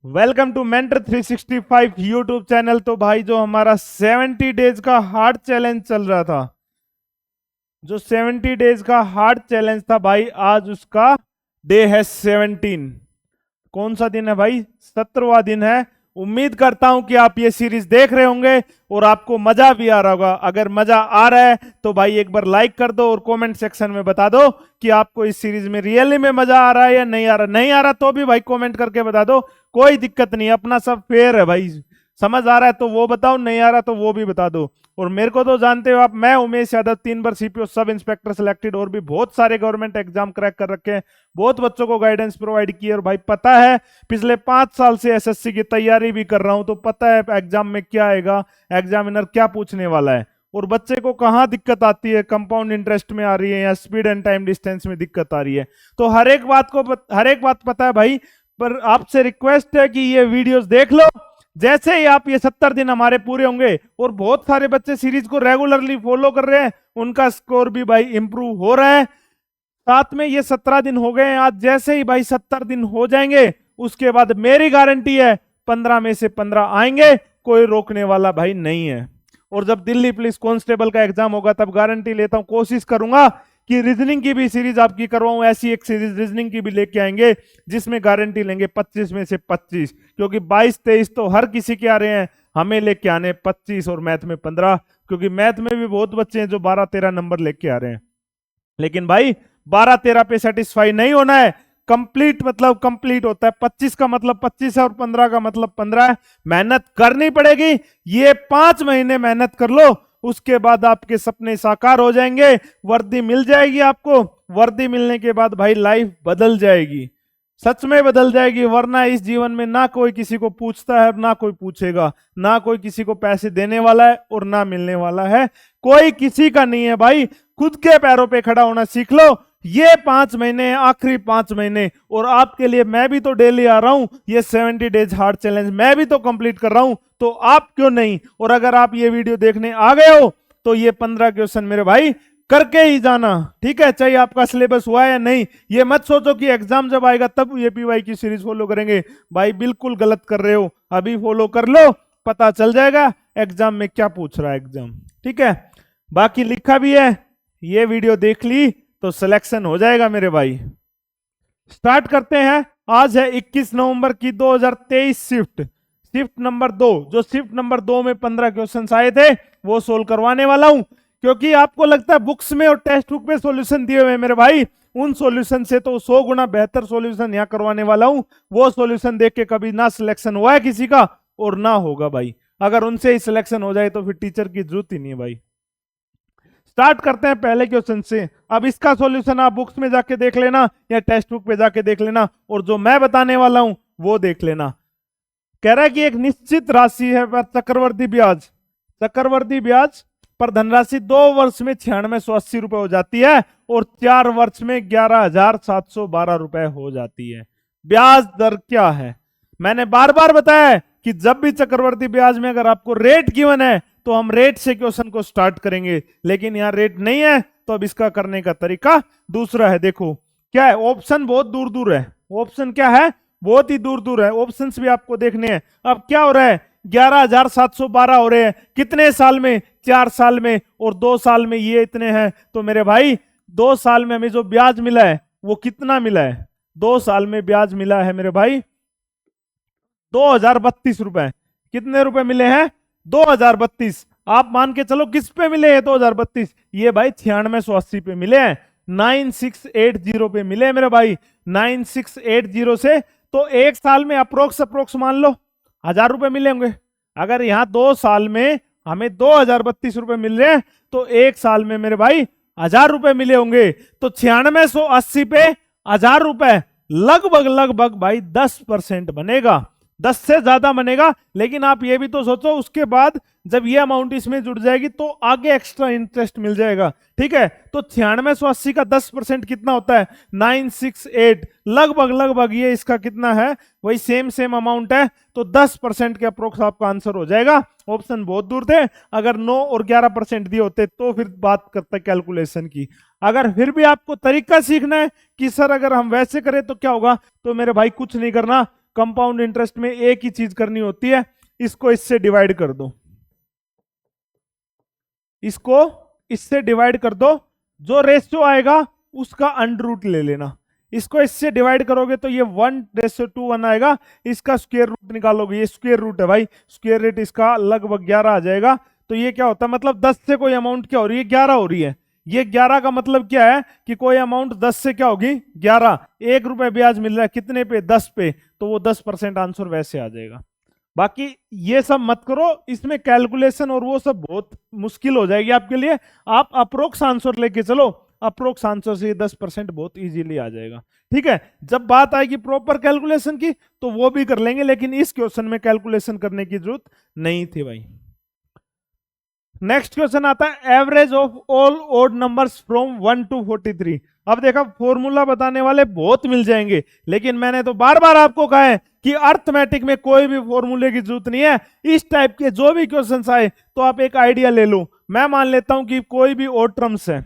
Welcome to mentor 365 YouTube channel. तो भाई जो हमारा 70 डेज का हार्ड चैलेंज चल रहा था, जो 70 डेज का हार्ड चैलेंज था भाई, आज उसका डे है 17। कौन सा दिन है भाई? 17वां दिन है। उम्मीद करता हूं कि आप ये सीरीज देख रहे होंगे और आपको मजा भी आ रहा होगा। अगर मजा आ रहा है तो भाई एक बार लाइक कर दो और कमेंट सेक्शन में बता दो कि आपको इस सीरीज में रियली में मजा आ रहा है या नहीं आ रहा। नहीं आ रहा तो भी भाई कमेंट करके बता दो, कोई दिक्कत नहीं, अपना सब फेयर है भाई। समझ आ रहा है तो वो बताओ, नहीं आ रहा तो वो भी बता दो। और मेरे को तो जानते हो आप, मैं उमेश यादव, 3 बार सीपीओ सब इंस्पेक्टर सिलेक्टेड और भी बहुत सारे गवर्नमेंट एग्जाम क्रैक कर रखे हैं, बहुत बच्चों को गाइडेंस प्रोवाइड की है। और भाई पता है, पिछले 5 साल से एसएससी की तैयारी भी कर रहा हूं, तो पता है एग्जाम में क्या आएगा, एग्जामिनर क्या पूछने वाला है और बच्चे को कहां दिक्कत आती है, कंपाउंड इंटरेस्ट में आ रही है या स्पीड एंड टाइम डिस्टेंस में दिक्कत आ रही है। तो हर एक बात पता है भाई। पर आपसे रिक्वेस्ट है कि ये वीडियोस देख लो। जैसे ही आप ये 70 दिन हमारे पूरे होंगे, और बहुत सारे बच्चे सीरीज को रेगुलरली फॉलो कर रहे हैं, उनका स्कोर भी भाई इंप्रूव हो रहा है। साथ में ये 17 दिन हो गए हैं आज। जैसे ही भाई 70 दिन हो जाएंगे, उसके बाद मेरी गारंटी है 15 में से 15 आएंगे, कोई रोकने वाला भाई नहीं है। और जब दिल्ली पुलिस कांस्टेबल का एग्जाम होगा तब गारंटी लेता हूं, कोशिश करूंगा कि रीजनिंग की भी सीरीज आपकी करवाऊं। ऐसी एक सीरीज रीजनिंग की भी लेके आएंगे जिसमें गारंटी लेंगे 25 में से 25, क्योंकि 22-23 तो हर किसी के आ रहे हैं, हमें लेके आने 25 और मैथ में 15, क्योंकि मैथ में भी बहुत बच्चे हैं जो 12-13 नंबर लेके आ रहे हैं। लेकिन भाई 12-13 पे सेटिस्फाई नहीं होना है। कंप्लीट मतलब कंप्लीट होता है। 25 का मतलब 25 है और 15 का मतलब 15 है। मेहनत करनी पड़ेगी। ये 5 महीने मेहनत कर लो, उसके बाद आपके सपने साकार हो जाएंगे। वर्दी मिल जाएगी आपको। वर्दी मिलने के बाद भाई लाइफ बदल जाएगी, सच में बदल जाएगी। वरना इस जीवन में ना कोई किसी को पूछता है और ना कोई पूछेगा, ना कोई किसी को पैसे देने वाला है और ना मिलने वाला है। कोई किसी का नहीं है भाई। खुद के पैरों पे खड़ा होना सीख लो। ये 5 महीने, आखिरी 5 महीने, और आपके लिए मैं भी तो डेली आ रहा हूं। ये 70 डेज हार्ड चैलेंज मैं भी तो कंप्लीट कर रहा हूं, तो आप क्यों नहीं? और अगर आप ये वीडियो देखने आ गए हो तो ये 15 क्वेश्चन मेरे भाई करके ही जाना, ठीक है? चाहे आपका सिलेबस हुआ है या नहीं। ये मत सोचो कि एग्जाम जब आएगा तब ये पीवाई की सीरीज फॉलो करेंगे। भाई बिल्कुल गलत कर रहे हो। अभी फॉलो कर लो, पता चल जाएगा एग्जाम में क्या पूछ रहा है एग्जाम, ठीक है? बाकी लिखा भी है, ये वीडियो देख ली तो सिलेक्शन हो जाएगा मेरे भाई। स्टार्ट करते हैं। आज है 21 नवंबर की 2023 शिफ्ट नंबर 2। जो शिफ्ट नंबर 2 में 15 क्वेश्चंस आए थे वो सोल्व करवाने वाला हूं, क्योंकि आपको लगता है बुक्स में और टेक्स्ट बुक में सॉल्यूशन दिए हुए मेरे भाई, उन सॉल्यूशन से तो 100 गुना बेहतर सॉल्यूशन यहां करवाने वाला हूं। वो सॉल्यूशन देख के कभी ना सिलेक्शन हुआ है किसी का और ना होगा भाई। अगर उनसे ही सिलेक्शन हो जाए तो फिर टीचर की जरूरत ही नहीं है भाई। स्टार्ट करते हैं पहले क्वेश्चन से। अब इसका सॉल्यूशन आप बुक्स में जाके देख लेना या टेक्स्ट बुक पे जाके देख लेना, और जो मैं बताने वाला हूं वो देख लेना। कह रहा है कि एक निश्चित राशि है पर चक्रवर्ती ब्याज पर धनराशि 2 वर्ष में 9680 रुपए हो जाती है और 4 वर्ष में 11712 रुपए हो जाती है। ब्याज दर क्या है? मैंने बार बार बताया है कि जब भी चक्रवर्ती ब्याज में अगर आपको रेट गिवन है तो हम रेट से क्वेश्चन को स्टार्ट करेंगे, लेकिन यहां रेट नहीं है तो अब इसका करने का तरीका दूसरा है। देखो क्या है, ऑप्शन बहुत दूर दूर है। ऑप्शन क्या है? बहुत ही दूर दूर है। ऑप्शंस भी आपको देखने हैं। अब क्या हो रहा है, 11712 हो रहे हैं कितने साल में? 4 साल में, और 2 साल में ये इतने हैं। तो मेरे भाई 2 साल में हमें जो ब्याज मिला है वो कितना मिला है? 2 साल में ब्याज मिला है मेरे भाई 2032 रुपए। कितने रुपए मिले हैं? 2032। आप मान के चलो किस पे मिले हैं 2032? ये भाई 9680 पे मिले हैं, 9680 पे मिले हैं मेरे भाई। 9680 से तो 1 साल में अप्रोक्स मान लो 1000 रुपए मिले होंगे। अगर यहां 2 साल में हमें 2032 रुपए मिल रहे हैं तो 1 साल में मेरे भाई 1000 रुपए मिले होंगे। तो 9680 पे 1000 रुपए लगभग भाई 10% बनेगा, 10 से ज्यादा बनेगा। लेकिन आप ये भी तो सोचो, उसके बाद जब ये अमाउंट इसमें जुड़ जाएगी तो आगे एक्स्ट्रा इंटरेस्ट मिल जाएगा, ठीक है? तो 9680 का 10% कितना होता है? 968। लगभग ये इसका कितना है? वही सेम अमाउंट है। तो 10% के अप्रोक्स आपका आंसर हो जाएगा। ऑप्शन बहुत दूर थे। अगर 9 और 11% दिए होते तो फिर बात करते कैलकुलेशन की। अगर फिर भी आपको तरीका सीखना है कि सर अगर हम वैसे करें तो क्या होगा, तो मेरे भाई कुछ नहीं करना, कंपाउंड इंटरेस्ट में एक ही चीज करनी होती है, इसको इससे डिवाइड कर दो, इसको इससे डिवाइड कर दो, जो रेशियो आएगा उसका अंडर रूट ले लेना। इसको इससे डिवाइड करोगे तो ये 1:1 आएगा, इसका स्क्वायर रूट निकालोगे, ये स्क्वायर रूट है भाई, स्क्वायर रूट इसका लगभग 11 आ जाएगा। तो ये क्या होता है, मतलब 10 से कोई अमाउंट क्या हो रही है, 11 हो रही है। ये 11 का मतलब क्या है कि कोई अमाउंट 10 से क्या होगी, 11। 1 रुपए ब्याज मिल रहा है कितने पे, 10 पे, तो वो 10% आंसर वैसे आ जाएगा। बाकी ये सब मत करो, इसमें कैलकुलेशन और वो सब बहुत मुश्किल हो जाएगी आपके लिए। आप अप्रोक्स आंसर लेके चलो, अप्रोक्स आंसर से 10% बहुत इजीली आ जाएगा। ठीक है, जब बात आएगी प्रॉपर कैलकुलेशन की तो वो भी कर लेंगे, लेकिन इस क्वेश्चन में कैलकुलेशन करने की जरूरत नहीं थी भाई। नेक्स्ट क्वेश्चन आता है average of all odd numbers from 1 to 43। अब देखा, फॉर्मूला बताने वाले बहुत मिल जाएंगे, लेकिन मैंने तो बार बार आपको कहा है कि अर्थमेटिक में कोई भी फॉर्मूले की जरूरत नहीं है। इस टाइप के जो भी क्वेश्चंस आए तो आप एक आइडिया ले लो। मैं मान लेता हूं कि कोई भी ओड टर्म्स है,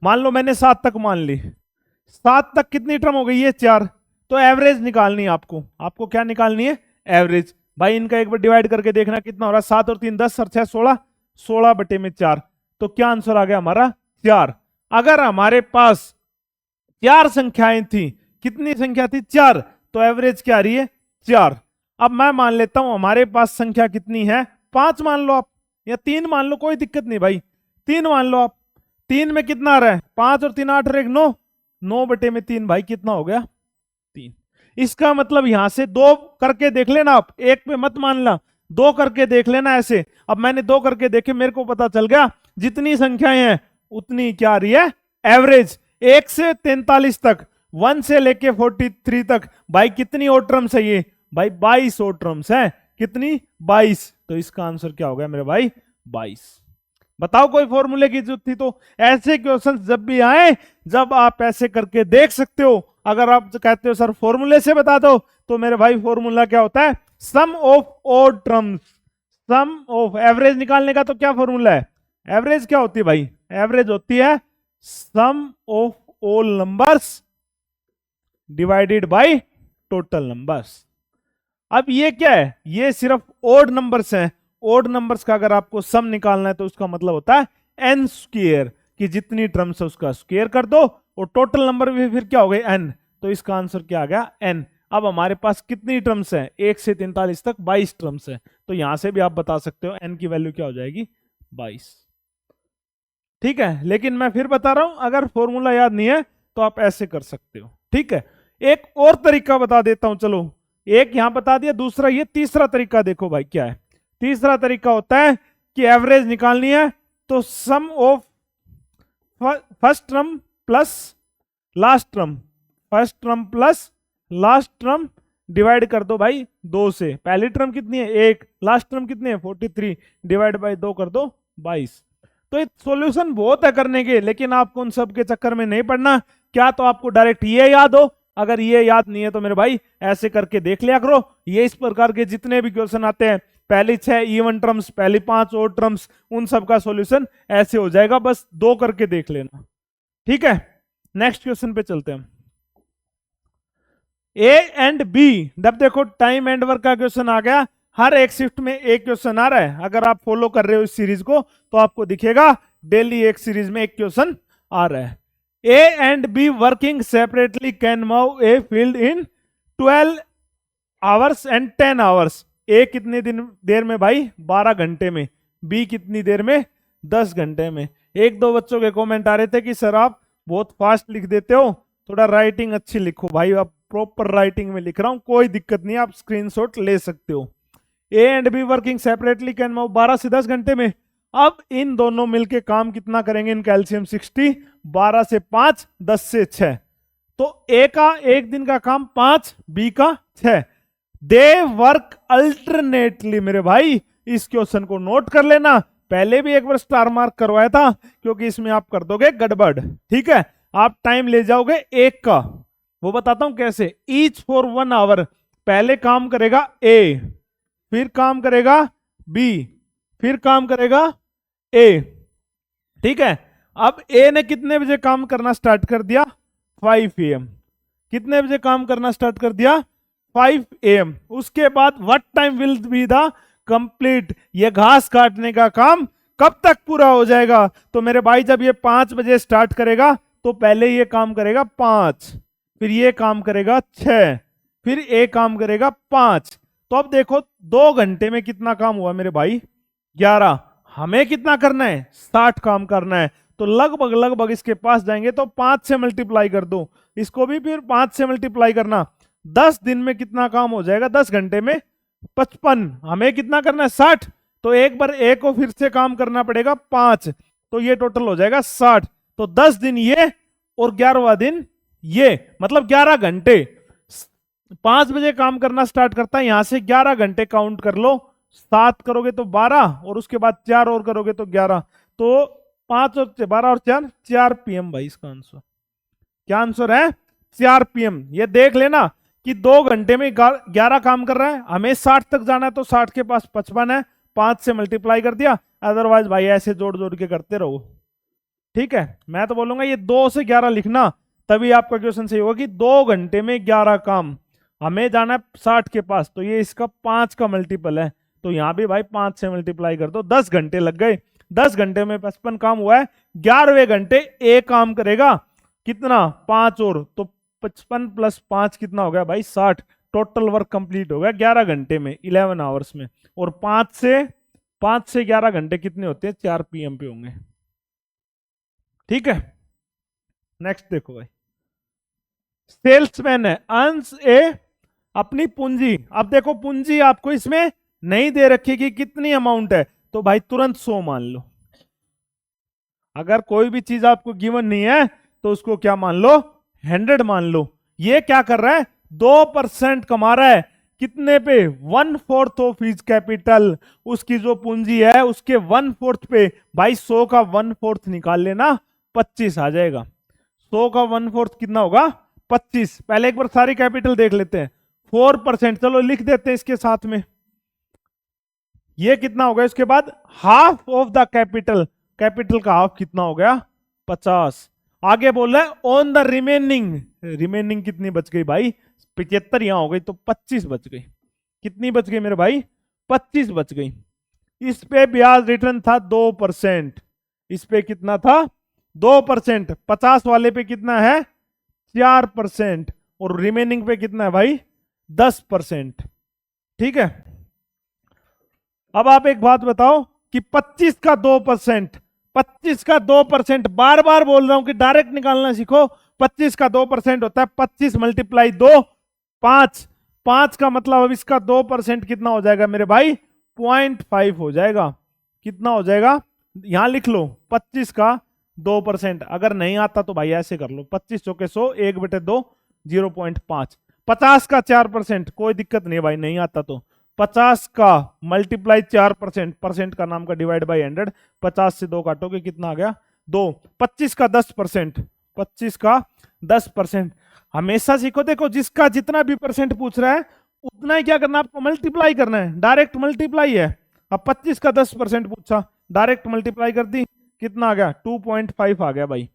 मान लो मैंने 7 तक मान ली, 7 तक कितनी टर्म हो गई, ये 4। तो एवरेज निकालनी है आपको। आपको क्या निकालनी है, एवरेज। भाई इनका एक बार डिवाइड करके देखना कितना हो रहा है, 7 और 3 10 और 6 16, 16/4। तो क्या आंसर आ गया हमारा, 4। अगर हमारे पास 4 संख्याएं थी, कितनी संख्या थी, 4, तो एवरेज क्या आ रही है, 4। अब मैं मान लेता हूं हमारे पास संख्या कितनी है, 5 मान लो आप, या 3 मान लो, कोई दिक्कत नहीं भाई, 3 मान लो आप। 3 में कितना आ रहा है, 5 और 3 8 और 1 9, 9/3 भाई कितना हो गया, 3। इसका मतलब यहां से 2 करके देख लेना आप, एक पे मत मानना, 2 करके देख लेना ऐसे। अब मैंने 2 करके देखे, मेरे को पता चल गया जितनी संख्याएं हैं उतनी क्या आ रही है, एवरेज। 1 से 43 तक, 1 से लेके 43 तक, भाई कितनी ओड टर्म्स है ये, भाई 22 ओड टर्म्स है। कितनी, 22। तो इसका आंसर क्या हो गया मेरे भाई, 22। बताओ कोई फॉर्मूले की जरूरत थी तो? ऐसे क्वेश्चन जब भी आए, जब आप ऐसे करके देख सकते हो। अगर आप कहते हो सर फॉर्मूले से बता दो, तो मेरे भाई फॉर्मूला क्या होता है, sum of odd terms, sum of. Average निकालने का तो क्या फॉर्मूला है, एवरेज क्या होती है भाई, एवरेज होती है sum of all numbers divided by total numbers. अब ये क्या है, ये सिर्फ ओड नंबर्स हैं। ओड नंबर्स का अगर आपको सम निकालना है तो उसका मतलब होता है एन स्क्वायर, कि जितनी टर्म्स है उसका स्क्वायर कर दो, और टोटल नंबर भी फिर क्या हो गए, एन। तो इसका आंसर क्या आ गया, एन। अब हमारे पास कितनी टर्म्स हैं, 1 से 43 तक 22 टर्म्स हैं। तो यहां से भी आप बता सकते हो एन की वैल्यू क्या हो जाएगी, 22। ठीक है, लेकिन मैं फिर बता रहा हूं, अगर फॉर्मूला याद नहीं है तो आप ऐसे कर सकते हो। ठीक है, एक और तरीका बता देता हूं, चलो। एक यहां बता दिया, दूसरा ये, तीसरा तरीका देखो भाई क्या है। तीसरा तरीका होता है कि एवरेज निकालनी है तो sum of first term plus last term, first term plus last term divide कर दो भाई 2 से। पहली टर्म कितनी है, 1, लास्ट टर्म कितनी है, 43, डिवाइड बाय 2 कर दो 22। तो सॉल्यूशन बहुत है करने के, लेकिन आपको उन सब के चक्कर में नहीं पड़ना। क्या तो आपको डायरेक्ट ये याद हो, अगर ये याद नहीं है तो मेरे भाई ऐसे करके देख लिया करो। ये इस प्रकार के जितने भी क्वेश्चन आते हैं, पहली 6 इवन टर्म्स, पहली 5 ओड टर्म्स, उन सब का सॉल्यूशन ऐसे हो जाएगा, बस 2 करके देख लेना। ठीक है, नेक्स्ट क्वेश्चन पे चलते हैं। ए एंड बी, जब देखो टाइम एंड वर्क का क्वेश्चन आ गया, हर एक शिफ्ट में एक क्वेश्चन आ रहा है। अगर आप फॉलो कर रहे हो इस सीरीज को तो आपको दिखेगा डेली एक सीरीज में एक क्वेश्चन आ रहा है। A and B working separately can move a field in 12 hours and 10 hours. A कितनी देर में भाई, 12 घंटे में। बी कितनी देर में, 10 घंटे में। एक दो बच्चों के कमेंट आ रहे थे कि सर आप बहुत फास्ट लिख देते हो, थोड़ा राइटिंग अच्छी लिखो। भाई आप प्रॉपर राइटिंग में लिख रहा हूं, कोई दिक्कत नहीं, आप स्क्रीनशॉट ले सकते हो। ए and B working separately can move 12 से 10 घंटे में। अब इन दोनों मिलके काम कितना करेंगे इन कैल्शियम 60, 12 से 5, 10 से 6। तो ए का एक दिन का काम 5, बी का 6। They work alternately. मेरे भाई इस क्वेश्चन को नोट कर लेना, पहले भी एक बार स्टार मार्क करवाया था, क्योंकि इसमें आप कर दोगे गड़बड़। ठीक है, आप टाइम ले जाओगे एक का, वो बताता हूं कैसे। ईच फॉर 1 आवर, पहले काम करेगा ए, फिर काम करेगा बी, फिर काम करेगा ए। ठीक है, अब ए ने कितने बजे काम करना स्टार्ट कर दिया, 5 AM। कितने बजे काम करना स्टार्ट कर दिया, 5 AM। उसके बाद what time will be the complete, ये घास काटने का काम कब तक पूरा हो जाएगा? तो मेरे भाई जब ये 5 बजे स्टार्ट करेगा तो पहले ये काम करेगा 5, फिर ये काम करेगा 6, फिर ये काम करेगा 5। तो अब देखो 2 घंटे में कितना काम हुआ मेरे भाई? 11। हमें कितना करना है? 60 काम करना है। तो लगभग लगभग इसके पास जाएंगे तो 5 से मल्टीप्लाई कर दो, इसको भी फिर 5 से मल्टीप्लाई करना। 10 दिन में कितना काम हो जाएगा? 10 घंटे में 55। हमें कितना करना है? 60। तो एक बार ए को फिर से काम करना पड़ेगा 5, तो ये टोटल हो जाएगा 60। तो 10 दिन ये और 11वां दिन ये, मतलब 11 घंटे। 5 बजे काम करना स्टार्ट करता है, यहां से 11 घंटे काउंट कर लो। 7 करोगे तो 12 और उसके बाद 4 और करोगे तो 11। तो 5 और 12 और 4 PM भाई इसका आंसर। क्या आंसर है? 4 PM। ये देख लेना कि 2 घंटे में 11 काम कर रहा है, हमें 60 तक जाना है तो 60 के पास 55 है, 5 से मल्टीप्लाई कर दिया। अदरवाइज भाई ऐसे जोड़ जोड़ के करते रहो, ठीक है। मैं तो बोलूंगा ये 2 से 11 लिखना, तभी आपका क्वेश्चन सही होगा कि 2 घंटे में 11 काम, हमें जाना है 60 के पास, तो ये इसका 5 का मल्टीपल है। तो यहां भी भाई 5 से मल्टीप्लाई कर दो। 10 घंटे लग गए, 10 घंटे में 55 काम हुआ है। 11वें घंटे ए काम करेगा कितना? 5 और, तो 55 + 5 कितना हो गया भाई? 60। टोटल वर्क कंप्लीट हो गया 11 घंटे में, 11 आवर्स में। और 5 से 11 घंटे कितने होते हैं? 4 PM पे होंगे, ठीक है। नेक्स्ट देखो भाई, सेल्समैन है, अंश ए अपनी पूंजी। अब देखो पूंजी आपको इसमें नहीं दे रखी कि कितनी अमाउंट है, तो भाई तुरंत 100 मान लो। अगर कोई भी चीज आपको गिवन नहीं है तो उसको क्या मान लो? 100 मान लो। ये क्या कर रहा है? 2% कमा रहा है, कितने पे? 1/4 ऑफ हिज कैपिटल। उसकी जो पूंजी है उसके 1/4 पे। भाई 100 का 1/4 निकाल लेना, 25 आ जाएगा। 100 का 1/4 कितना होगा? 25। पहले एक बार सारी कैपिटल देख लेते हैं। 4%, चलो लिख देते हैं इसके साथ में। ये कितना हो गया? इसके बाद half of the capital, capital का हाफ कितना हो गया? 50। आगे बोल रहा है ऑन द रिमेनिंग, रिमेनिंग कितनी बच गई भाई? 75 यहां हो गई तो 25 बच गई। कितनी बच गई मेरे भाई? 25 बच गई। इस पे ब्याज रिटर्न था 2%, इस पे कितना था? 2%। 50 वाले पे कितना है? 4%। और रिमेनिंग पे कितना है भाई? 10%, ठीक है। अब आप एक बात बताओ कि 25 का 2%, 25 का 2%, बार बार बोल रहा हूं कि डायरेक्ट निकालना सीखो। 25 का 2% होता है 25 × 2, 5। 5 का मतलब अब इसका 2% कितना हो जाएगा मेरे भाई? 0.5 हो जाएगा। कितना हो जाएगा? यहां लिख लो 25 का 2%। अगर नहीं आता तो भाई ऐसे कर लो, 25 चौके 100, 1/2, 0.5। 50 का 4%, कोई दिक्कत नहीं भाई, नहीं आता तो 50 का मल्टीप्लाई 4%, परसेंट का नाम का डिवाइड बाई 100। 50 से 2 काटोगे कितना आ गया? 2। 25 का 10%, 25 का 10%। हमेशा सीखो, देखो जिसका जितना भी परसेंट पूछ रहा है उतना ही क्या करना है आपको? मल्टीप्लाई करना है, डायरेक्ट मल्टीप्लाई है। अब 25 का 10% पूछा, डायरेक्ट मल्टीप्लाई कर दी, कितना आ गया? 2.5 आ गया भाई।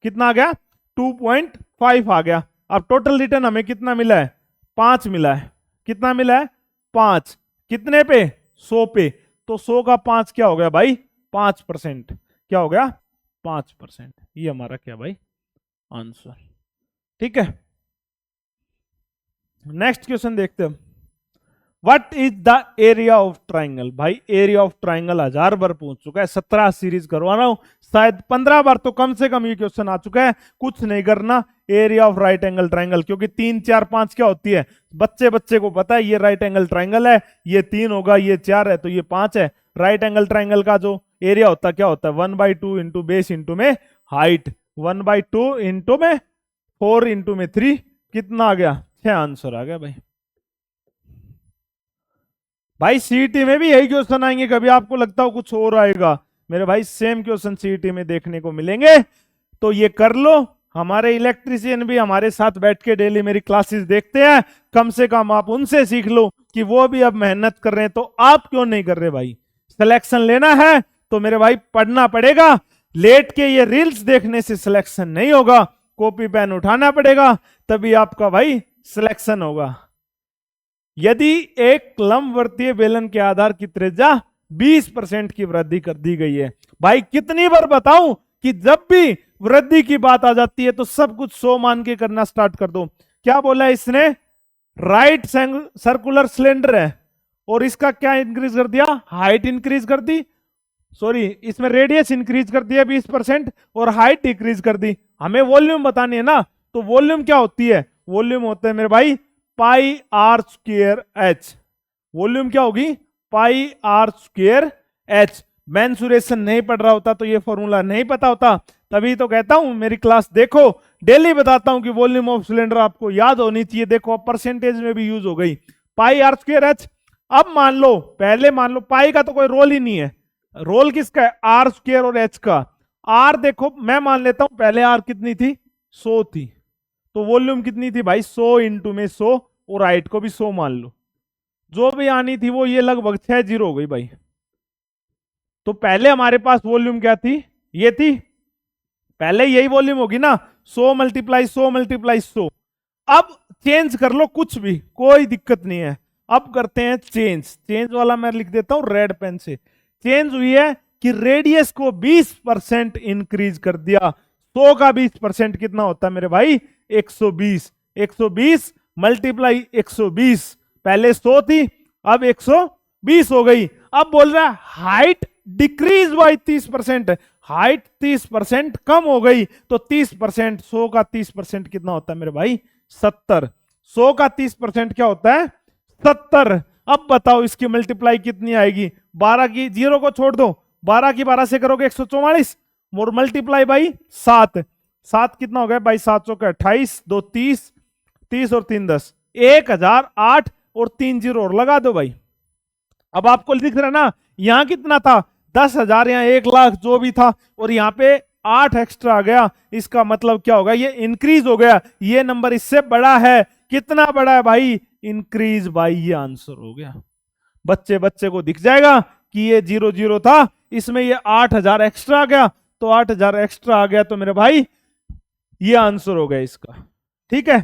कितना आ गया? 2.5 आ गया। अब टोटल रिटर्न हमें कितना मिला है? 5 मिला है। कितना मिला है? 5। कितने पे? 100 पे। तो 100 का 5 क्या हो गया भाई? 5%। क्या हो गया? 5%। ये हमारा क्या भाई? आंसर, ठीक है। नेक्स्ट क्वेश्चन देखते हैं। What is the area of triangle? भाई एरिया ऑफ ट्राइंगल 1000 बार पूछ चुका है, 17 सीरीज करवा रहा हूं, शायद 15 बार तो कम से कम ये क्वेश्चन आ चुका है। कुछ नहीं करना, area of right angle triangle, क्योंकि 3 4 5 क्या होती है? बच्चे को पता है ये राइट एंगल ट्राइंगल है, ये 3 होगा, ये 4 है तो ये 5 है। राइट एंगल ट्राइंगल का जो एरिया होता है क्या होता है? 1/2 इंटू बेस इंटू में हाइट, 1/2 इंटू में 4 इंटू में 3, कितना आ गया? 6 आंसर आ गया भाई। भाई सीईटी में भी यही क्वेश्चन आएंगे, कभी आपको लगता हो कुछ और आएगा? मेरे भाई सेम क्वेश्चन सीईटी में देखने को मिलेंगे, तो ये कर लो। हमारे इलेक्ट्रीशियन भी हमारे साथ बैठ के डेली मेरी क्लासेस देखते हैं, कम से कम आप उनसे सीख लो कि वो भी अब मेहनत कर रहे हैं, तो आप क्यों नहीं कर रहे भाई? सिलेक्शन लेना है तो मेरे भाई पढ़ना पड़ेगा। लेट के ये रील्स देखने से सिलेक्शन नहीं होगा, कॉपी पेन उठाना पड़ेगा, तभी आपका भाई सिलेक्शन होगा। यदि एक लंबवर्तीय बेलन के आधार की त्रिज्या 20% की वृद्धि कर दी गई है। भाई कितनी बार बताऊं कि जब भी वृद्धि की बात आ जाती है तो सब कुछ 100 मान के करना स्टार्ट कर दो। क्या बोला इसने? राइट सर्कुलर सिलेंडर है और इसका क्या इंक्रीज कर दिया? हाइट इंक्रीज कर दी, सॉरी इसमें रेडियस इंक्रीज कर दिया 20% और हाइट डिक्रीज कर दी। हमें वॉल्यूम बतानी है ना, तो वॉल्यूम क्या होती है? वॉल्यूम होता है मेरे भाई पाई आर स्क्वेयर एच। वॉल्यूम क्या होगी? पाई आर स्क्वेयर एच। मेंसुरेशन नहीं पढ़ रहा होता तो ये फॉर्मूला नहीं पता होता, तभी तो कहता हूं मेरी क्लास देखो, डेली बताता हूं कि वॉल्यूम ऑफ सिलेंडर आपको याद होनी चाहिए। देखो अब परसेंटेज में भी यूज हो गई, पाई आर स्क्वेयर एच। अब मान लो, पहले मान लो पाई का तो कोई रोल ही नहीं है, रोल किसका है? आर स्क्वेयर और एच का। आर देखो मैं मान लेता हूं पहले आर कितनी थी? 100 थी, तो वॉल्यूम कितनी थी भाई? 100 इंटू में 100 और हाइट को भी 100 मान लो। जो भी आनी थी वो ये लगभग 6 जीरो हो गई भाई। तो पहले हमारे पास वॉल्यूम क्या थी? ये थी, पहले यही वॉल्यूम होगी ना, 100 मल्टीप्लाई 100 मल्टीप्लाई 100। अब चेंज कर लो कुछ भी, कोई दिक्कत नहीं है। अब करते हैं चेंज। चेंज वाला मैं लिख देता हूं रेड पेन से। चेंज हुई है कि रेडियस को 20% इंक्रीज कर दिया। 100 का 20% कितना होता है मेरे भाई? 120। 120 मल्टीप्लाई 120, पहले 100 थी अब 120 हो गई। अब बोल रहा है हाइट डिक्रीज बाई 30%, हाइट 30% कम हो गई। तो 30%, 100 का 30% कितना होता है मेरे भाई? 70। 100 का 30% क्या होता है? 70। अब बताओ इसकी मल्टीप्लाई कितनी आएगी? 12 की, जीरो को छोड़ दो, 12 की 12 से करोगे 144 और मल्टीप्लाई बाई 7। 7 कितना हो गया भाई? 7 का 28, 2 30, 30 और 3 10, 1008 और 3 जीरो और लगा दो भाई। अब आपको दिख रहा है ना, यहां कितना था? 10,000, यहां 1,00,000 जो भी था, और यहां पे 8 एक्स्ट्रा आ गया। इसका मतलब क्या होगा? ये इंक्रीज हो गया। ये नंबर इससे बड़ा है। कितना बड़ा है भाई? इंक्रीज बाई, ये आंसर हो गया। बच्चे बच्चे को दिख जाएगा कि ये 0 0 था, इसमें ये 8,000 एक्स्ट्रा आ गया, तो 8,000 एक्स्ट्रा आ गया, तो मेरे भाई ये आंसर हो गया इसका। ठीक है,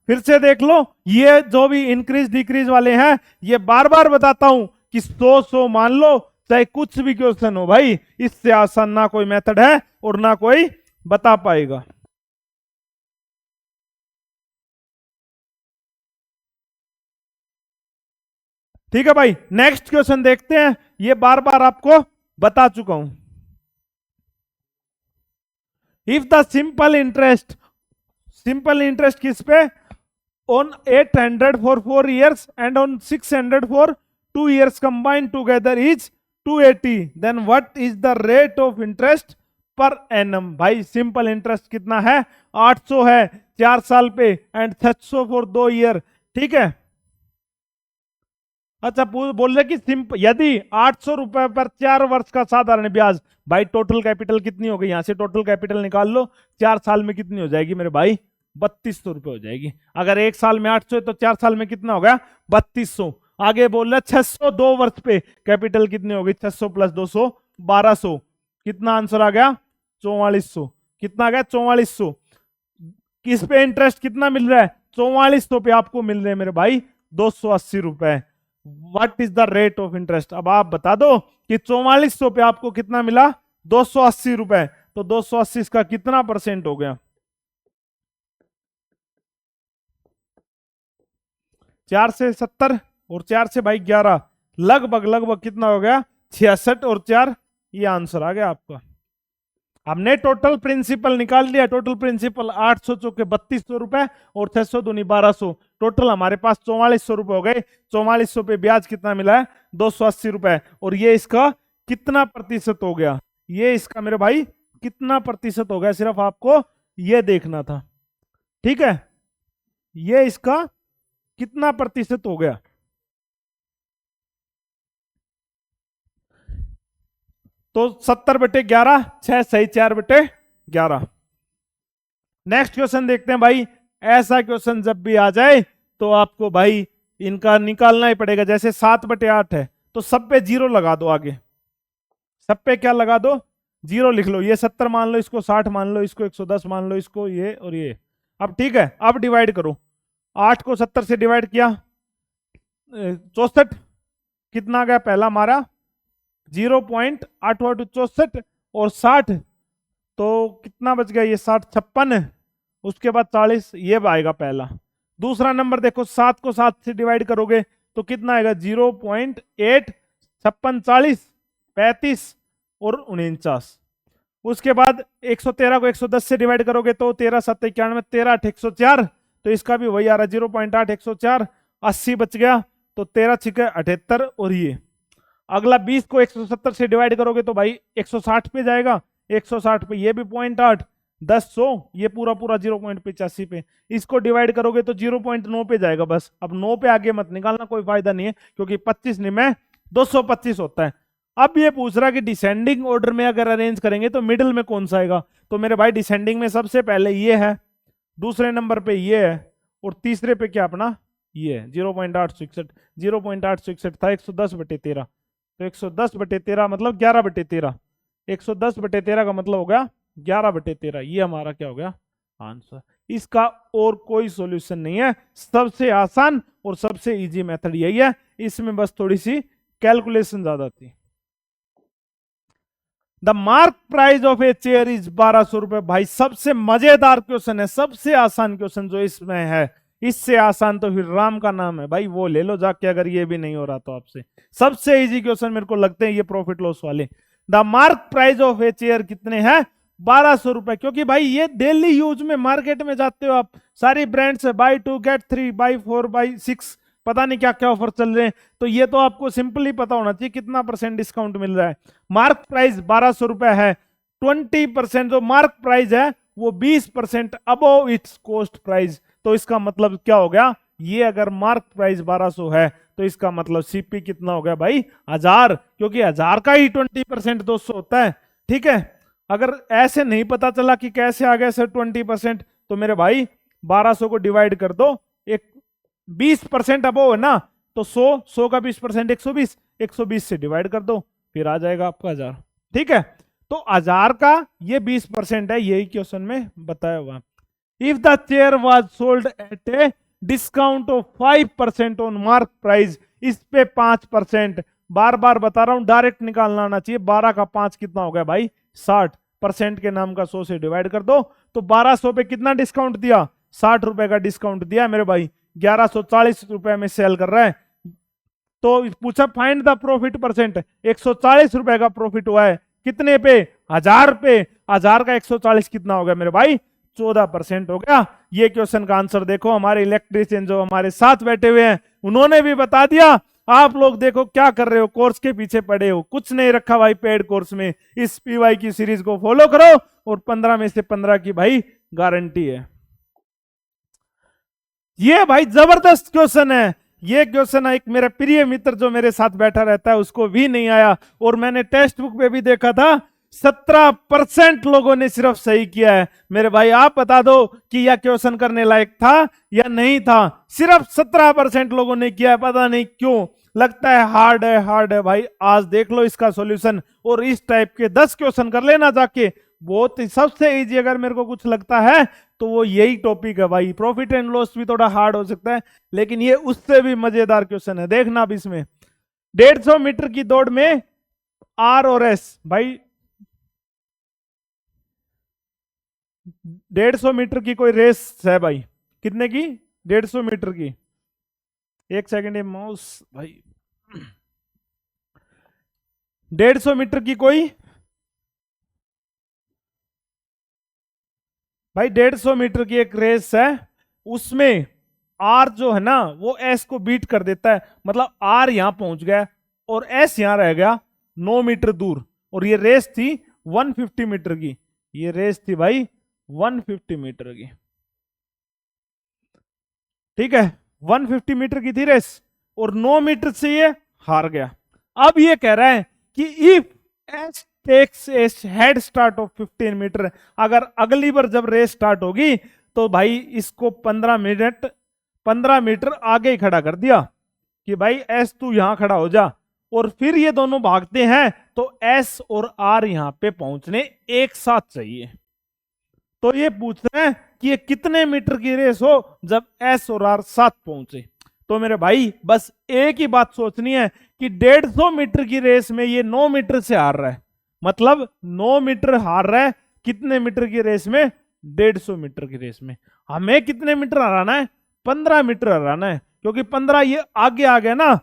फिर से देख लो, ये जो भी इंक्रीज डिक्रीज वाले हैं ये बार बार बताता हूं कि 100 मान लो, चाहे कुछ भी क्वेश्चन हो भाई। इससे आसान ना कोई मेथड है और ना कोई बता पाएगा। ठीक है भाई, नेक्स्ट क्वेश्चन देखते हैं। ये बार बार आपको बता चुका हूं। इफ द सिंपल इंटरेस्ट किस पे? On 800 for 4 years and on 600 for 2 years combined together is 280, then what is the rate of interest per annum? भाई सिंपल इंटरेस्ट कितना है? 800 है 4 साल पे एंड 600 फॉर 2 ईयर। ठीक है, अच्छा बोल रहे कि यदि 800 रुपए पर 4 वर्ष का साधारण ब्याज, भाई टोटल कैपिटल कितनी हो गई? यहां से टोटल कैपिटल निकाल लो, 4 साल में कितनी हो जाएगी मेरे भाई? 3200 रुपए हो जाएगी। अगर 1 साल में 800 है तो 4 साल में कितना होगा? 3200। आगे बोल रहा 600 2 वर्ष पे, कैपिटल कितनी होगी? 600 प्लस 200 1200। कितना आंसर आ गया? 4400। कितना आ गया? 4400। किस पे इंटरेस्ट कितना मिल रहा है? 4400 पे आपको मिल रहे हैं मेरे भाई 280 रुपए। What is the rate of interest? अब आप बता दो कि 4400 पे आपको कितना मिला? 280 रुपए। तो 280 इसका कितना परसेंट हो गया? 4 से 70 और 4 से भाई 11, लगभग लगभग कितना हो गया? 66 और 4, ये आंसर आ गया आपका। हमने टोटल प्रिंसिपल निकाल लिया। टोटल प्रिंसिपल 800 चौके 3200 रुपए और 600 दूनी 1200, टोटल हमारे पास 4400 रुपए हो गए। 4400 पे ब्याज कितना मिला है? 280 रुपए। और ये इसका कितना प्रतिशत हो गया? ये इसका मेरे भाई कितना प्रतिशत हो गया? सिर्फ आपको ये देखना था। ठीक है, ये इसका कितना प्रतिशत हो गया? तो 70/11, 6 सही 4/11। नेक्स्ट क्वेश्चन देखते हैं भाई। ऐसा क्वेश्चन जब भी आ जाए तो आपको भाई इनका निकालना ही पड़ेगा। जैसे 7/8 है तो सब पे 0 लगा दो। आगे सब पे क्या लगा दो? 0 लिख लो। ये 70 मान लो, इसको 60 मान लो, इसको 110 मान लो, इसको ये और ये। अब ठीक है, अब डिवाइड करो। 8 को 70 से डिवाइड किया, 64 कितना गया पहला हमारा 0.864 और 60 तो कितना बच गया ये 60 56 उसके बाद 40 ये आएगा पहला। दूसरा नंबर देखो 7 को 7 से डिवाइड करोगे तो कितना आएगा 0.8 56 40 35 और 49। उसके बाद 113 को 110 से डिवाइड करोगे तो 13 7 91 13 8 104 तो इसका भी वही आ रहा है 0.8 104 80 बच गया तो 13 छिके 78 और ये अगला 20 को 170 से डिवाइड करोगे तो भाई 160 पे जाएगा 160 पे ये भी 0.8 10 100 ये पूरा पूरा 0.85 पे इसको डिवाइड करोगे तो 0.9 पे जाएगा बस। अब 9 पे आगे मत निकालना कोई फायदा नहीं है क्योंकि 25 नहीं में 225 होता है। अब ये पूछ रहा कि डिसेंडिंग ऑर्डर में अगर अरेंज करेंगे तो मिडिल में कौन सा आएगा तो मेरे भाई डिसेंडिंग में सबसे पहले ये है दूसरे नंबर पे ये है और तीसरे पे क्या अपना ये है 0.866 0.866 था 110/13 तो 110/13 मतलब 11/13 110/13 का मतलब हो गया 11/13 ये हमारा क्या हो गया आंसर। इसका और कोई सॉल्यूशन नहीं है सबसे आसान और सबसे इजी मेथड यही है इसमें बस थोड़ी सी कैलकुलेशन ज्यादा थी। The mark price of a chair is 1200 रुपए। भाई सबसे मजेदार क्वेश्चन है सबसे आसान क्वेश्चन जो इसमें है इससे आसान तो फिर राम का नाम है भाई वो ले लो जाके अगर ये भी नहीं हो रहा तो आपसे। सबसे इजी क्वेश्चन मेरे को लगते हैं ये प्रॉफिट लॉस वाले। The mark price of a chair कितने हैं 1200 रुपए क्योंकि भाई ये डेली यूज में मार्केट में जाते हो आप सारी ब्रांड्स है बाई 2 गेट 3 बाई 4 बाई 6 पता नहीं क्या क्या ऑफर चल रहे हैं तो ये तो आपको सिंपली पता होना चाहिए कितना % डिस्काउंट मिल रहा है। मार्क प्राइस 1200 रुपए है 20% जो मार्क प्राइस है वो 20% अबव इट्स कॉस्ट प्राइस तो इसका मतलब क्या हो गया ये अगर मार्क प्राइस 1200 है तो इसका मतलब सीपी कितना हो गया भाई 1000 क्योंकि 1000 का ही 20% 200 होता है। ठीक है अगर ऐसे नहीं पता चला कि कैसे आ गया सर 20% तो मेरे भाई 1200 को डिवाइड कर दो एक 20% अबव है ना तो 100 का 20% 120 120 से डिवाइड कर दो फिर आ जाएगा आपका 1000। ठीक है तो 1000 का ये 20% है यही क्वेश्चन में बताया हुआ। If the chair was sold at a discount of 5% on mark price इस पे 5% बार बार बता रहा हूं डायरेक्ट निकालना आना चाहिए 12 का 5 कितना हो गया भाई 60% के नाम का 100 से डिवाइड कर दो तो 1200 पे कितना डिस्काउंट दिया 60 रुपए का डिस्काउंट दिया मेरे भाई 1140 रुपए में सेल कर रहा है तो पूछा फाइंड द प्रॉफिट %। 140 रुपए का प्रॉफिट हुआ है कितने पे 1000 पे 1000 का 140 कितना हो गया मेरे भाई 14% हो गया। ये क्वेश्चन का आंसर देखो हमारे इलेक्ट्रीशियन जो हमारे साथ बैठे हुए हैं उन्होंने भी बता दिया। आप लोग देखो क्या कर रहे हो कोर्स के पीछे पड़े हो कुछ नहीं रखा भाई पेड कोर्स में इस पीवाई की सीरीज को फॉलो करो और 15 में से 15 की भाई गारंटी है। ये भाई जबरदस्त क्वेश्चन है ये क्वेश्चन एक मेरा प्रिय मित्र जो मेरे साथ बैठा रहता है उसको भी नहीं आया और मैंने टेक्स्ट बुक पे भी देखा था 17% लोगों ने सिर्फ सही किया है। मेरे भाई आप बता दो कि यह क्वेश्चन करने लायक था या नहीं था। सिर्फ 17% लोगों ने किया है पता नहीं क्यों लगता है हार्ड है भाई। आज देख लो इसका सॉल्यूशन और इस टाइप के 10 क्वेश्चन कर लेना जाके बहुत ही सबसे इजी अगर मेरे को कुछ लगता है तो वो यही टॉपिक है भाई। प्रॉफिट एंड लॉस भी थोड़ा हार्ड हो सकता है लेकिन ये उससे भी मजेदार क्वेश्चन है। देखना अब इसमें 150 मीटर की दौड़ में आर और एस भाई 150 मीटर की कोई रेस है भाई कितने की 150 मीटर की। एक सेकंड ये माउस भाई 150 मीटर की कोई भाई 150 मीटर की एक रेस है उसमें आर जो है ना वो एस को बीट कर देता है मतलब आर यहां पहुंच गया और एस यहां रह गया 9 मीटर दूर और ये रेस थी 150 मीटर की। ये रेस थी भाई 150 मीटर की। ठीक है 150 मीटर की थी रेस और 9 मीटर से ये हार गया। अब ये कह रहा है कि if S takes a head start of 15 metre अगर अगली बार जब रेस स्टार्ट होगी तो भाई इसको 15 मीटर आगे ही खड़ा कर दिया कि भाई एस तू यहां खड़ा हो जा और फिर ये दोनों भागते हैं तो एस और आर यहां पे पहुंचने एक साथ चाहिए। तो ये पूछ रहे हैं कि ये कितने मीटर की रेस हो जब एस और आर साथ पहुंचे। तो मेरे भाई बस एक ही बात सोचनी है कि 150 मीटर की रेस में ये 9 मीटर से हार रहा है, मतलब 9 मीटर हार रहा है कितने मीटर की रेस में, 150 मीटर की रेस में। हमें कितने मीटर हराना है, 15 मीटर हराना है, क्योंकि 15 ये आगे आ गया ना,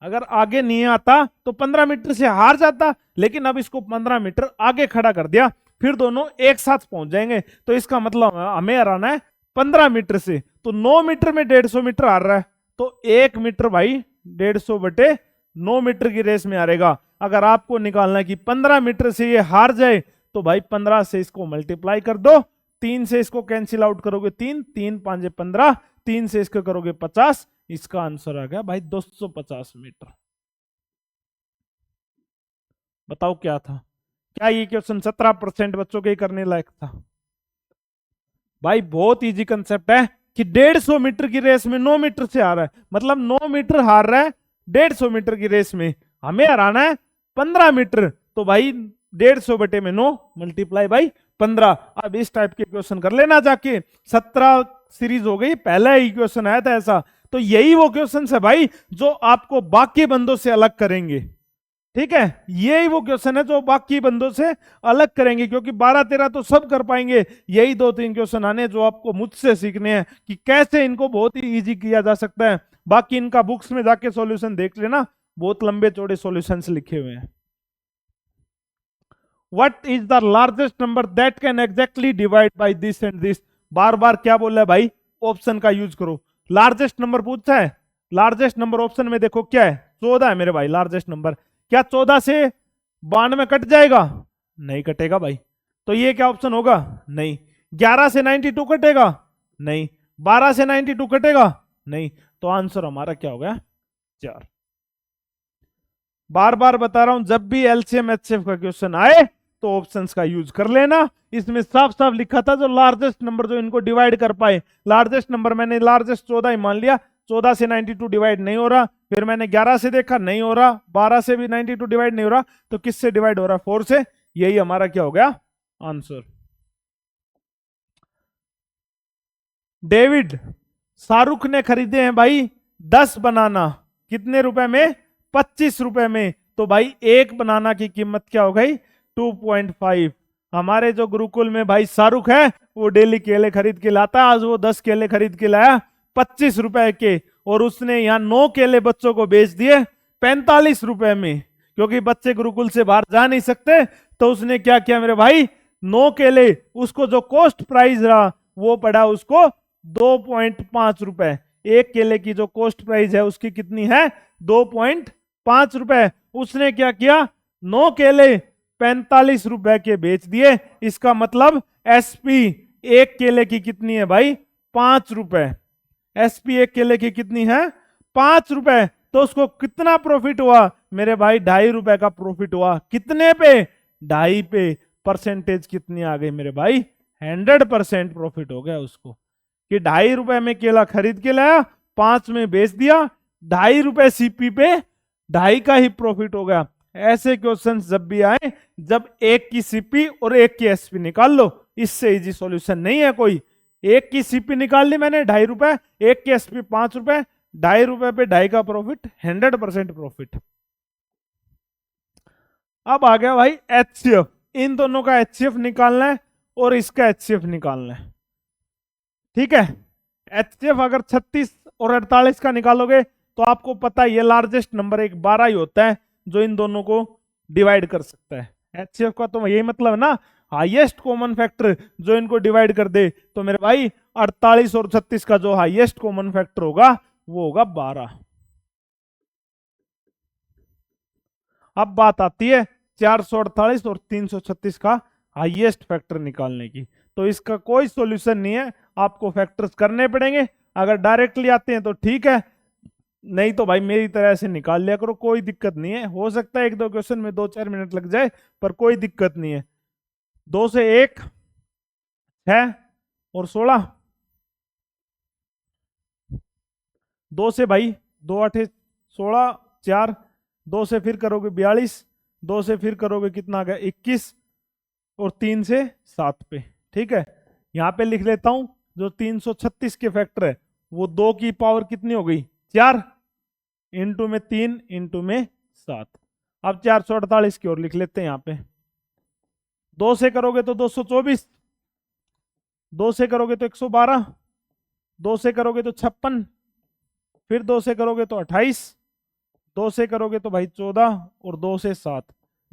अगर आगे नहीं आता तो 15 मीटर से हार जाता, लेकिन अब इसको 15 मीटर आगे खड़ा कर दिया, फिर दोनों एक साथ पहुंच जाएंगे। तो इसका मतलब हमें हराना है 15 मीटर से। तो 9 मीटर में 150 मीटर हार रहा है, तो 1 मीटर भाई 150 बटे 9 मीटर की रेस में हारेगा। अगर आपको निकालना है कि 15 मीटर से ये हार जाए, तो भाई 15 से इसको मल्टीप्लाई कर दो, 3 से इसको कैंसिल आउट करोगे 3, 3 5 15, 3 से इसको करोगे 50, इसका आंसर आ गया भाई 250 मीटर। बताओ क्या था, क्या ये क्वेश्चन 17% बच्चों के ही करने लायक था? भाई बहुत इजी कंसेप्ट है कि 150 मीटर की रेस में 9 मीटर से हार रहा है, मतलब 9 मीटर हार रहा है 150 मीटर की रेस में, हमें हराना है 15 मीटर, तो भाई 150 बटे में 9 मल्टीप्लाई बाई 15। अब इस टाइप के क्वेश्चन कर लेना जाके, 17 सीरीज हो गई, पहला ही क्वेश्चन आया था ऐसा। तो यही वो क्वेश्चन है भाई जो आपको बाकी बंदों से अलग करेंगे, ठीक है, यही वो क्वेश्चन है जो बाकी बंदों से अलग करेंगे, क्योंकि 12-13 तो सब कर पाएंगे, यही 2-3 क्वेश्चन आने जो आपको मुझसे सीखने हैं कि कैसे इनको बहुत ही इजी किया जा सकता है। बाकी इनका बुक्स में जाके सॉल्यूशन देख लेना, बहुत लंबे चौड़े सॉल्यूशंस लिखे हुए हैं। What is the largest number that can exactly divide by this and this? बार बार क्या बोला है भाई, ऑप्शन का यूज करो। लार्जेस्ट नंबर पूछा है, लार्जेस्ट नंबर ऑप्शन में देखो क्या है, 14 है मेरे भाई लार्जेस्ट नंबर। क्या 14 से 92 कट जाएगा? नहीं कटेगा भाई। तो ये क्या ऑप्शन होगा? नहीं। 11 से 92 कटेगा? नहीं। 12 से 92 कटेगा? नहीं। तो आंसर हमारा क्या हो गया? 4। बार बार बता रहा हूं, जब भी एलसीएम एचसीएफ का क्वेश्चन आए तो ऑप्शंस का यूज कर लेना। इसमें साफ साफ लिखा था जो लार्जेस्ट नंबर जो इनको डिवाइड कर पाए, लार्जेस्ट नंबर मैंने लार्जेस्ट 14 ही मान लिया, 14 से 92 डिवाइड नहीं हो रहा, फिर मैंने 11 से देखा नहीं हो रहा, 12 से भी 92 डिवाइड नहीं हो रहा, तो किससे डिवाइड हो रहा? 4 से। यही हमारा क्या हो गया? आंसर। डेविड, शाहरुख ने खरीदे हैं भाई 10 बनाना, कितने रुपए में? 25 रुपए में। तो भाई एक बनाना की कीमत क्या हो गई? 2.5। हमारे जो गुरुकुल में भाई शाहरुख है वो डेली केले खरीद के लाता है, आज वो 10 केले खरीद के लाया 25 रुपए के, और उसने यहाँ 9 केले बच्चों को बेच दिए 45 रुपए में, क्योंकि बच्चे गुरुकुल से बाहर जा नहीं सकते। तो उसने क्या किया मेरे भाई, 9 केले, उसको जो कॉस्ट प्राइस रहा वो पड़ा उसको 2.5 रुपए। एक केले की जो कॉस्ट प्राइस है उसकी कितनी है? 2.5 रुपए। उसने क्या किया, 9 केले 45 रुपए के बेच दिए। इसका मतलब एसपी एक केले की कितनी है भाई? 5 रुपए। एसपी एक केले की कितनी है? 5 रुपए। तो उसको कितना प्रॉफिट हुआ मेरे भाई? 2.5 रुपए का प्रॉफिट हुआ। कितने पे? 2.5 पे। परसेंटेज कितनी आ गई मेरे भाई? 100% प्रॉफिट हो गया उसको, कि 2.5 रुपए में केला खरीद के लाया, 5 में बेच दिया, 2.5 रुपए सीपी पे 2.5 का ही प्रॉफिट हो गया। ऐसे क्वेश्चंस जब भी आए, जब एक की सीपी और एक की एसपी निकाल लो, इससे इजी सॉल्यूशन नहीं है कोई। एक की सीपी निकाल ली मैंने 2.5 रुपए, एक की एसपी 5 रुपए, 2.5 रुपए पे 2.5 का प्रॉफिट, 100% प्रॉफिट। अब आ गया भाई एचसीएफ। इन दोनों का एचसीएफ निकालना है और इसका एचसीएफ निकालना है, ठीक है। एचसीएफ अगर 36 और 48 का निकालोगे तो आपको पता है ये लार्जेस्ट नंबर एक 12 ही होता है जो इन दोनों को डिवाइड कर सकता है। एचसीएफ का तो यही मतलब है ना, हाईएस्ट कॉमन फैक्टर जो इनको डिवाइड कर दे। तो मेरे भाई 48 और 36 का जो हाईएस्ट कॉमन फैक्टर होगा वो होगा 12। अब बात आती है 448 और 336 का हाईएस्ट फैक्टर निकालने की। तो इसका कोई सॉल्यूशन नहीं है, आपको फैक्टर्स करने पड़ेंगे। अगर डायरेक्टली आते हैं तो ठीक है, नहीं तो भाई मेरी तरह से निकाल लिया करो, कोई दिक्कत नहीं है। हो सकता है 1-2 क्वेश्चन में 2-4 मिनट लग जाए, पर कोई दिक्कत नहीं है। 2 से 1 6 और 16, 2 से भाई 2 8 16, 4, 2 से फिर करोगे 42, 2 से फिर करोगे कितना आ गया 21, और 3 से 7 पे, ठीक है। यहां पे लिख लेता हूं जो 336 के फैक्टर है वो 2 की पावर कितनी हो गई? 4 इंटू में 3 इंटू में 7। अब 448 की ओर लिख लेते हैं यहाँ पे। 2 से करोगे तो 224, 2 से करोगे तो 112, 2 से करोगे तो 56, फिर 2 से करोगे तो 28, 2 से करोगे तो भाई 14 और 2 से 7।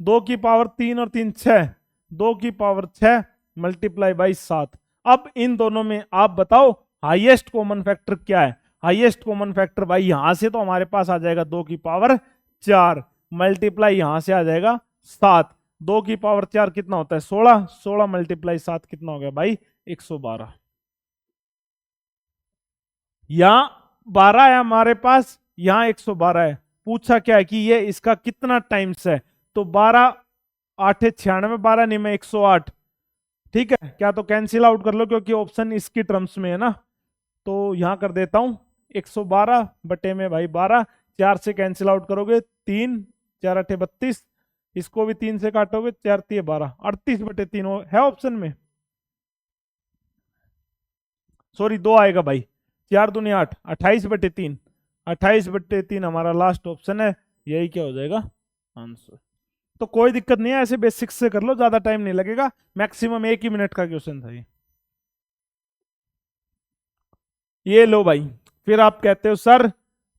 2 की पावर 3 और 3 6, 2 की पावर 6 मल्टीप्लाई बाई 7। अब इन दोनों में आप बताओ हाईएस्ट कॉमन फैक्टर क्या है। हाईएस्ट कॉमन फैक्टर भाई यहां से तो हमारे पास आ जाएगा 2 की पावर 4 मल्टीप्लाई यहां से आ जाएगा 7। 2 की पावर 4 कितना होता है 16, 16 मल्टीप्लाई 7 कितना हो गया भाई 112। यहां 12 है हमारे पास, यहां 112 है। पूछा क्या है कि ये इसका कितना टाइम्स है, तो 12 8 96, 12 नहीं में 108। ठीक है, क्या तो कैंसिल आउट कर लो क्योंकि ऑप्शन इसकी टर्म्स में है ना, तो यहां कर देता हूं 112 बटे में भाई 12, 4 से कैंसिल आउट करोगे 3, 4 8 32, इसको भी 3 से काटोगे 4 3 12, 38 बटे 3 है ऑप्शन में, सॉरी 2 आएगा भाई, 4 दूनी 8, 28 बटे 3, 28 बटे 3 हमारा लास्ट ऑप्शन है। यही क्या हो जाएगा आंसर। तो कोई दिक्कत नहीं है, ऐसे बेसिक्स से कर लो, ज्यादा टाइम नहीं लगेगा, मैक्सिमम 1 ही मिनट का क्वेश्चन था ये लो भाई। फिर आप कहते हो सर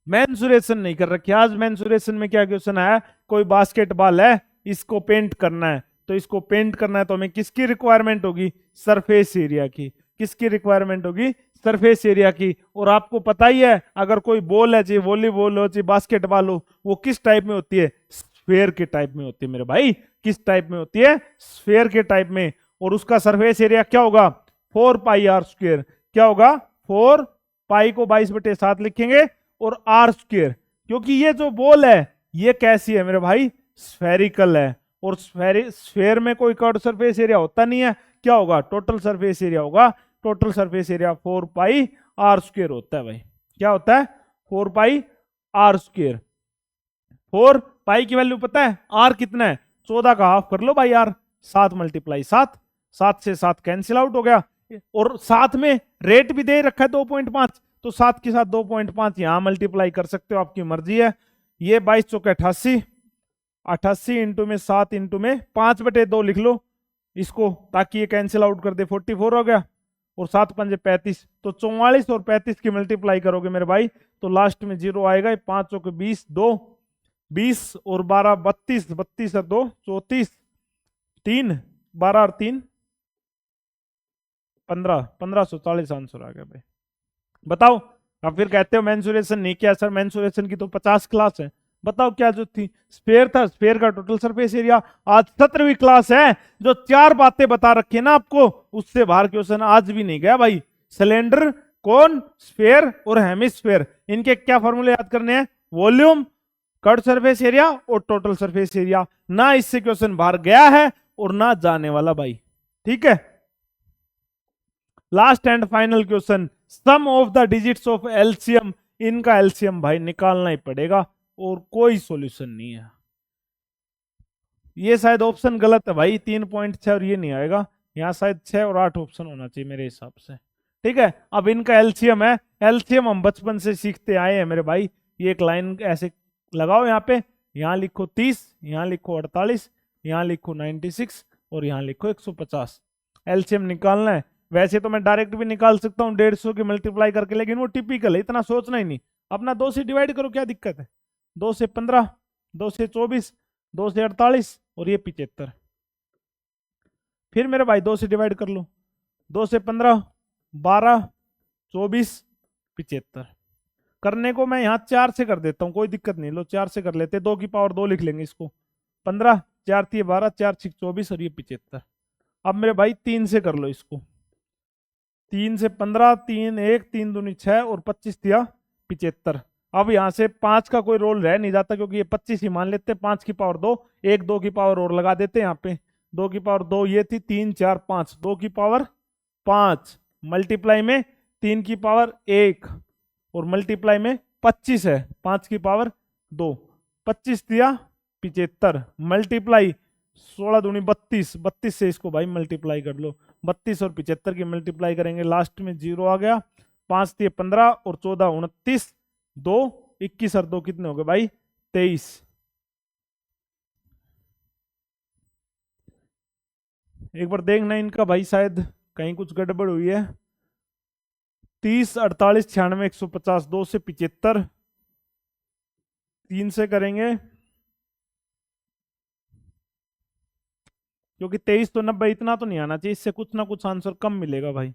मेंसुरेशन नहीं कर रखी। आज मेंसुरेशन में क्या क्वेश्चन आया, कोई बास्केटबॉल है, इसको पेंट करना है, तो इसको पेंट करना है तो हमें किसकी रिक्वायरमेंट होगी, सरफेस एरिया की। किसकी रिक्वायरमेंट होगी, सरफेस एरिया की। और आपको पता ही है अगर कोई बॉल है, चाहे वॉलीबॉल हो चाहे बास्केटबॉल हो, वो किस टाइप में होती है, स्फेयर के टाइप में होती है मेरे भाई। किस टाइप में होती है, स्फेयर के टाइप में। और उसका सरफेस एरिया क्या होगा 4 पाई आर स्क्वेयर। क्या होगा 4 पाई को 22/7 लिखेंगे और आर स्क्वेयर, क्योंकि ये जो बॉल है ये कैसी है मेरे भाई, स्फेरिकल है। और स्फेयर में कोई कर्व सरफेस एरिया होता नहीं है, क्या होगा टोटल सरफेस एरिया होगा। Total surface area 4 pi r square होता है भाई। क्या होता है 4 पाई आर स्क्वेयर। 4 पाई की वैल्यू पता है आर कितना है, 14 का हाफ कर लो भाई आर, 7 मल्टीप्लाई 7, 7 से 7 कैंसिल आउट हो गया। और साथ में रेट भी दे रखा है 2.5, तो 7 के साथ 2.5 यहां मल्टीप्लाई कर सकते हो, आपकी मर्जी है। ये 22 चौके 88, 88 इंटू में 7 इंटू में 5/2 लिख लो इसको, ताकि ये कैंसिल आउट कर दे, 44 हो गया। और 7 पंजे 35, तो 44 और 35 की मल्टीप्लाई करोगे मेरे भाई तो लास्ट में 0 आएगा। 5 चौके 20, 2 20 और 12 32, 32 और 2 34, 3 12 और 3 15, 1540 आंसर आ गया भाई। बताओ। अब फिर कहते हो मेंसुरेशन नहीं किया सर, मेंसुरेशन की तो 50 क्लास है। बताओ क्या जो थी, स्फेयर था, स्फेयर का टोटल सरफेस एरिया। आज 17वीं क्लास है, जो 4 बातें बता रखी है ना आपको, उससे बाहर क्वेश्चन आज भी नहीं गया भाई। सिलेंडर, कोन, स्फेयर और हेमिस्फेयर, इनके क्या फॉर्मूले याद करने हैं, वॉल्यूम, कट सरफेस एरिया और टोटल सरफेस एरिया। ना इससे क्वेश्चन बाहर गया है और ना जाने वाला भाई। ठीक है, last and final question, sum of the digits of LCM. इनका एलसीएम भाई निकालना ही पड़ेगा और कोई सॉल्यूशन नहीं है। ये शायद ऑप्शन गलत है भाई, 3.6 और ये नहीं आएगा, यहाँ शायद 6 और 8 ऑप्शन होना चाहिए मेरे हिसाब से। ठीक है, अब इनका एलसीएम है, एलसीएम हम बचपन से सीखते आए हैं मेरे भाई। ये एक लाइन ऐसे लगाओ यहाँ पे, यहाँ लिखो 30, यहाँ लिखो 48, यहाँ लिखो 96 और यहाँ लिखो 150। एलसीएम निकालना है। वैसे तो मैं डायरेक्ट भी निकाल सकता हूँ 150 की मल्टीप्लाई करके, लेकिन वो टिपिकल है, इतना सोचना ही नहीं। अपना 2 से डिवाइड करो, क्या दिक्कत है। 2 से 15, 2 से 24, 2 से 48 और ये 75। फिर मेरे भाई 2 से डिवाइड कर लो, 2 से 15, 12, 24, 75। करने को मैं यहाँ 4 से कर देता हूँ, कोई दिक्कत नहीं, लो 4 से कर लेते, 2 की पावर 2 लिख लेंगे इसको। 15, 4 3 12, 4 6 24 और ये 75। अब मेरे भाई 3 से कर लो इसको, 3 से 15, 3 1 3 दूनी 6 और 25 दिया 75। अब यहाँ से 5 का कोई रोल रह नहीं जाता, क्योंकि ये 25 ही मान लेते हैं। 5 की पावर 2, 1 2 की पावर और लगा देते हैं यहाँ पे, 2 की पावर 2 ये थी, 3 4 5, 2 की पावर 5 मल्टीप्लाई में 3 की पावर 1 और मल्टीप्लाई में 25 है, 5 की पावर 2, 25 दिया 75 मल्टीप्लाई 16 दूनी 32, 32 से इसको भाई मल्टीप्लाई कर लो, 32 और 75 की मल्टीप्लाई करेंगे, लास्ट में 0 आ गया। 5 दिए 15 और 14 29, दो, 21 और दो कितने हो गए भाई? 23। एक बार देखना इनका भाई, शायद कहीं कुछ गड़बड़ हुई है। 30, 48, 96, 150, 2 से 75, 3 से करेंगे क्योंकि 23 तो 90, इतना तो नहीं आना चाहिए, इससे कुछ ना कुछ आंसर कम मिलेगा भाई।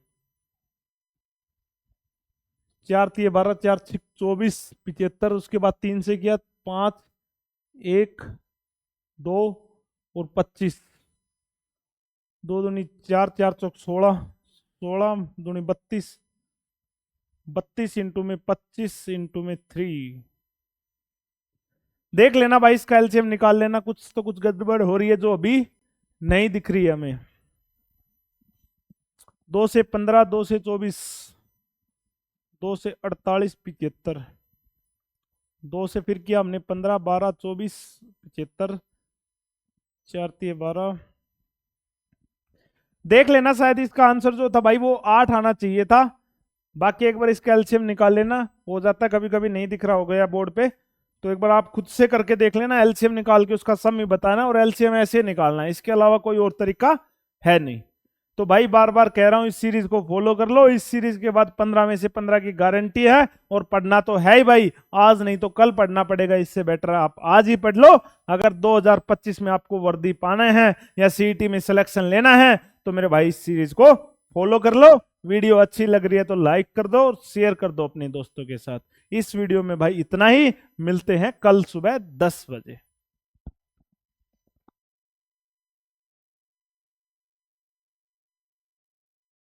4 3 12, 4 6 24, 75, उसके बाद 3 से किया 5, 1, 2 और 25, 2 दूनी 4, 4 चौक 16, 16 दूनी 32, 32 इंटू में 25 इंटू में 3। देख लेना भाई, इसका एलसीएम निकाल लेना, कुछ तो कुछ गड़बड़ हो रही है जो अभी नहीं दिख रही है हमें। 2 से 15, 2 से 24, 2 से 48, 75, 2 से फिर किया हमने 15, 12, 24, 75, 4 3 12। देख लेना, शायद इसका आंसर जो था भाई वो 8 आना चाहिए था। बाकी एक बार इसका एलसीएम निकाल लेना, हो जाता है कभी कभी नहीं दिख रहा हो गया बोर्ड पे, तो एक बार आप खुद से करके देख लेना, एलसीएम निकाल के उसका सम ही बताना, और एलसीएम ऐसे निकालना है, इसके अलावा कोई और तरीका है नहीं। तो भाई बार बार कह रहा हूं, इस सीरीज को फॉलो कर लो, इस सीरीज के बाद 15 में से 15 की गारंटी है, और पढ़ना तो है ही भाई, आज नहीं तो कल पढ़ना पड़ेगा, इससे बेटर आप आज ही पढ़ लो। अगर 2025 में आपको वर्दी पाना है या सीईटी में सिलेक्शन लेना है तो मेरे भाई इस सीरीज को फॉलो कर लो। वीडियो अच्छी लग रही है तो लाइक कर दो और शेयर कर दो अपने दोस्तों के साथ। इस वीडियो में भाई इतना ही, मिलते हैं कल सुबह 10 बजे।